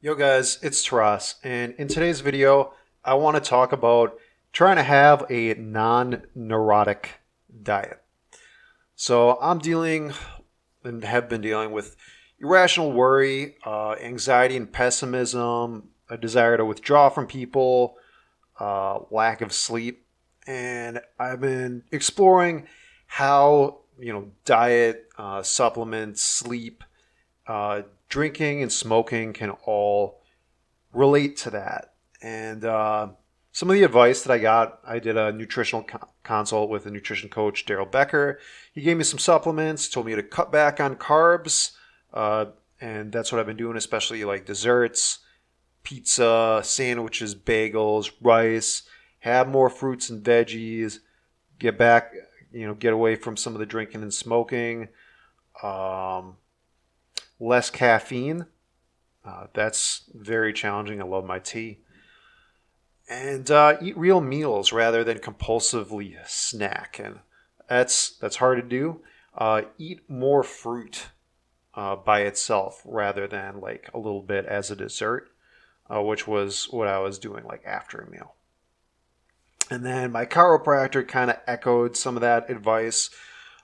Yo guys, it's Taras, and in today's video, I want to talk about trying to have a non-neurotic diet. So I'm dealing and have been dealing with irrational worry, anxiety and pessimism, a desire to withdraw from people, lack of sleep, and I've been exploring how diet, supplements, sleep, drinking and smoking can all relate to that. And some of the advice that I got, I did a nutritional consult with a nutrition coach, Daryl Becker. He gave me some supplements, told me to cut back on carbs, and that's what I've been doing, especially like desserts, pizza, sandwiches, bagels, rice. Have more fruits and veggies. Get back, get away from some of the drinking and smoking. Less caffeine. That's very challenging. I love my tea. And eat real meals rather than compulsively snack. And that's hard to do. Eat more fruit by itself rather than like a little bit as a dessert, which was what I was doing like after a meal. And then my chiropractor kind of echoed some of that advice.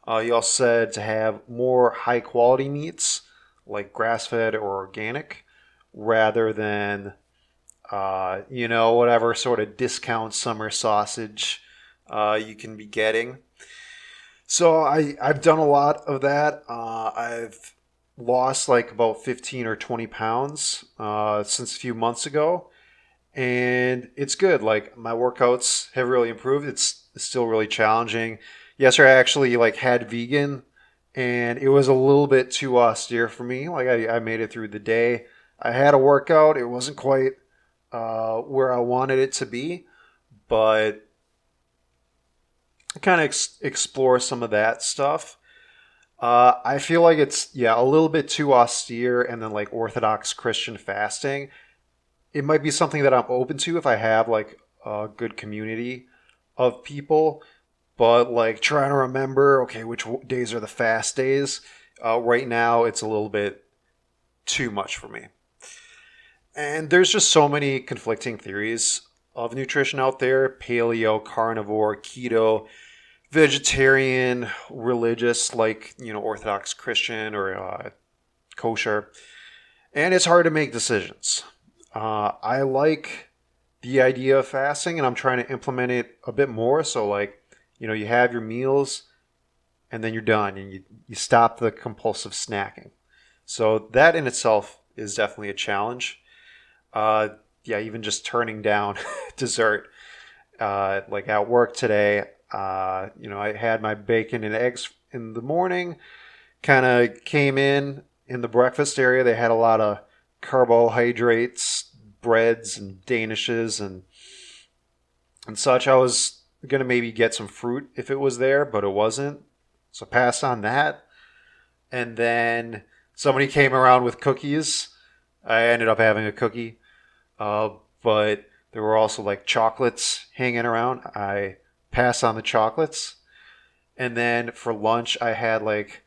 He also said to have more high quality meats like grass-fed or organic rather than whatever sort of discount summer sausage you can be getting. So I've done a lot of that. I've lost like about 15 or 20 pounds since a few months ago, and it's good. Like my workouts have really improved. It's still really challenging. Yesterday I actually like had vegan, and it was a little bit too austere for me. Like I made it through the day. I had a workout. It wasn't quite where I wanted it to be, but I kind of explore some of that stuff. I feel like it's a little bit too austere, and then like Orthodox Christian fasting. It might be something that I'm open to if I have like a good community of people. But like trying to remember, okay, which days are the fast days? Right now, it's a little bit too much for me. And there's just so many conflicting theories of nutrition out there: paleo, carnivore, keto, vegetarian, religious, like Orthodox Christian or kosher. And it's hard to make decisions. I like the idea of fasting, and I'm trying to implement it a bit more. So like, you have your meals and then you're done, and you stop the compulsive snacking. So that in itself is definitely a challenge. Even just turning down dessert. Like at work today, I had my bacon and eggs in the morning, kind of came in the breakfast area. They had a lot of carbohydrates, breads and danishes and such. I was gonna maybe get some fruit if it was there, but it wasn't. So passed on that. And then somebody came around with cookies. I ended up having a cookie. But there were also like chocolates hanging around. I passed on the chocolates. And then for lunch I had like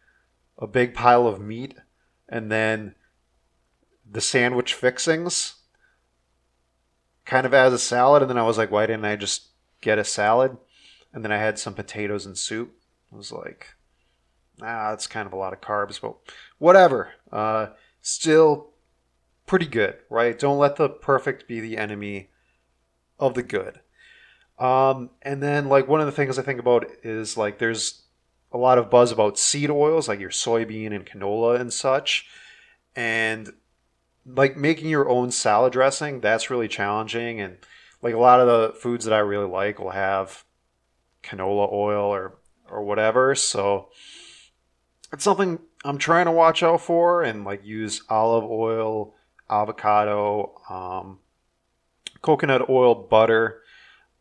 a big pile of meat and then the sandwich fixings kind of as a salad. And then I was like, why didn't I just get a salad? And then I had some potatoes and soup. I was like, that's kind of a lot of carbs, but whatever. Still pretty good, right? Don't let the perfect be the enemy of the good. And then like one of the things I think about is like there's a lot of buzz about seed oils, like your soybean and canola and such. And like making your own salad dressing, that's really challenging. And like a lot of the foods that I really like will have canola oil or whatever. So it's something I'm trying to watch out for, and like use olive oil, avocado, coconut oil, butter.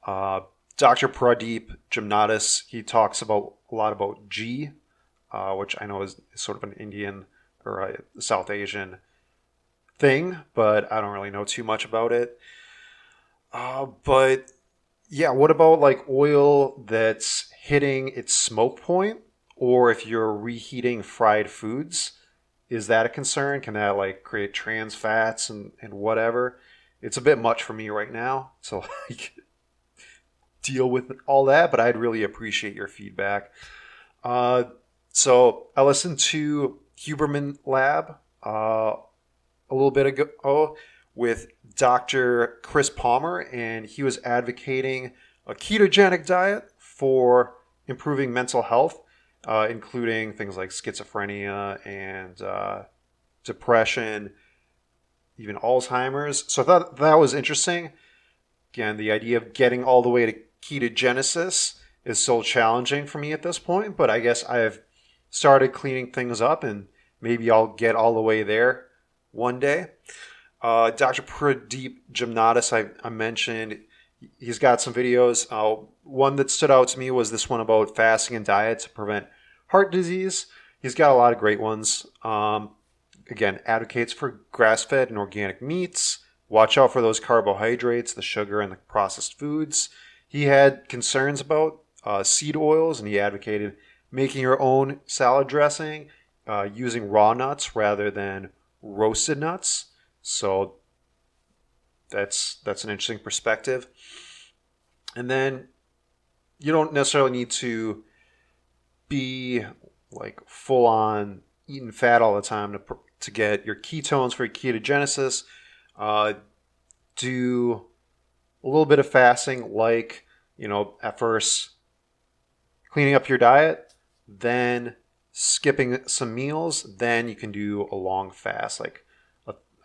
Dr. Pradeep Jamnadas, he talks about a lot about ghee, which I know is sort of an Indian or a South Asian thing, but I don't really know too much about it. But yeah, what about like oil that's hitting its smoke point, or if you're reheating fried foods, is that a concern? Can that like create trans fats and whatever? It's a bit much for me right now to like deal with all that, but I'd really appreciate your feedback. So I listened to Huberman Lab a little bit ago with Dr. Chris Palmer, and he was advocating a ketogenic diet for improving mental health, including things like schizophrenia and depression, even Alzheimer's. So I thought that was interesting. Again, the idea of getting all the way to ketogenesis is still challenging for me at this point, but I guess I've started cleaning things up and maybe I'll get all the way there one day. Dr. Pradeep Jamnadas, I mentioned, he's got some videos. One that stood out to me was this one about fasting and diet to prevent heart disease. He's got a lot of great ones. Again, advocates for grass-fed and organic meats. Watch out for those carbohydrates, the sugar, and the processed foods. He had concerns about seed oils, and he advocated making your own salad dressing, using raw nuts rather than roasted nuts. So that's an interesting perspective. And then you don't necessarily need to be like full on eating fat all the time to get your ketones for ketogenesis. Do a little bit of fasting, like, at first cleaning up your diet, then skipping some meals, then you can do a long fast. Like,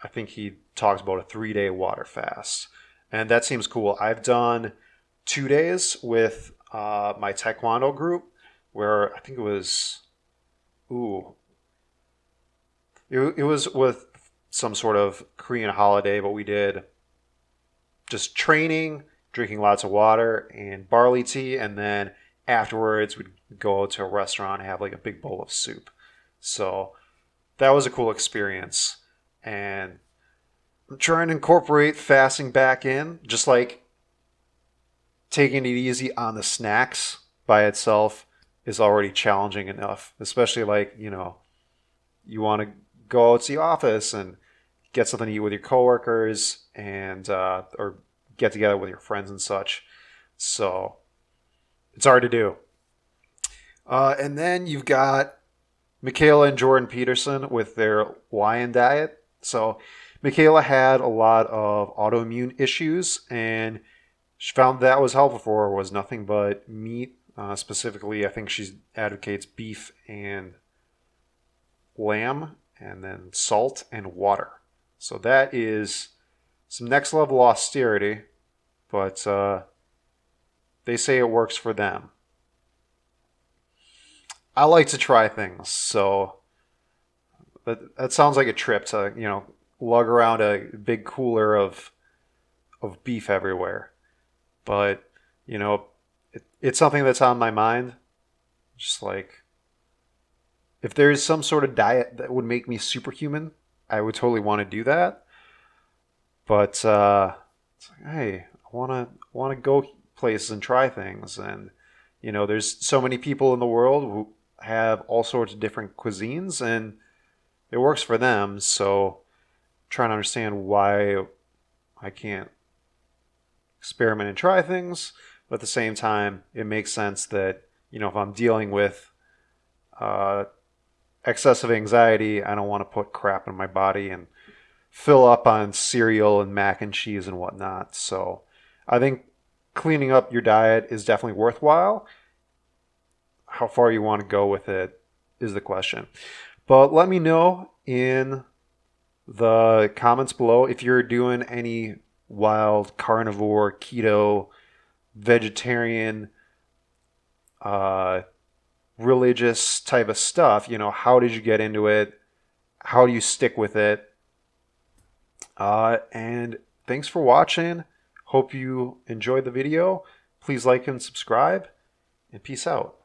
I think he talks about a 3-day water fast, and that seems cool. I've done 2 days with my Taekwondo group, where I think it was, it was with some sort of Korean holiday, but we did just training, drinking lots of water and barley tea, and then afterwards we'd go to a restaurant and have like a big bowl of soup. So that was a cool experience. And I'm trying to incorporate fasting back in, just like taking it easy on the snacks by itself is already challenging enough, especially like, you want to go out to the office and get something to eat with your coworkers and or get together with your friends and such. So it's hard to do. And then you've got Michaela and Jordan Peterson with their lion diet. So Michaela had a lot of autoimmune issues, and she found that was helpful for her was nothing but meat. Specifically, I think she advocates beef and lamb, and then salt and water. So that is some next level austerity, but they say it works for them. I like to try things, so that sounds like a trip to, lug around a big cooler of beef everywhere. But, it's something that's on my mind. Just like, if there's some sort of diet that would make me superhuman, I would totally want to do that. But it's like, hey, I want to go places and try things, and there's so many people in the world who have all sorts of different cuisines, and it works for them. So, I'm trying to understand why I can't experiment and try things, but at the same time, it makes sense that if I'm dealing with excessive anxiety, I don't want to put crap in my body and fill up on cereal and mac and cheese and whatnot. So I think cleaning up your diet is definitely worthwhile. How far you want to go with it is the question. But let me know in the comments below if you're doing any wild carnivore, keto, vegetarian, religious type of stuff. How did you get into it? How do you stick with it? And thanks for watching. Hope you enjoyed the video. Please like and subscribe, and peace out.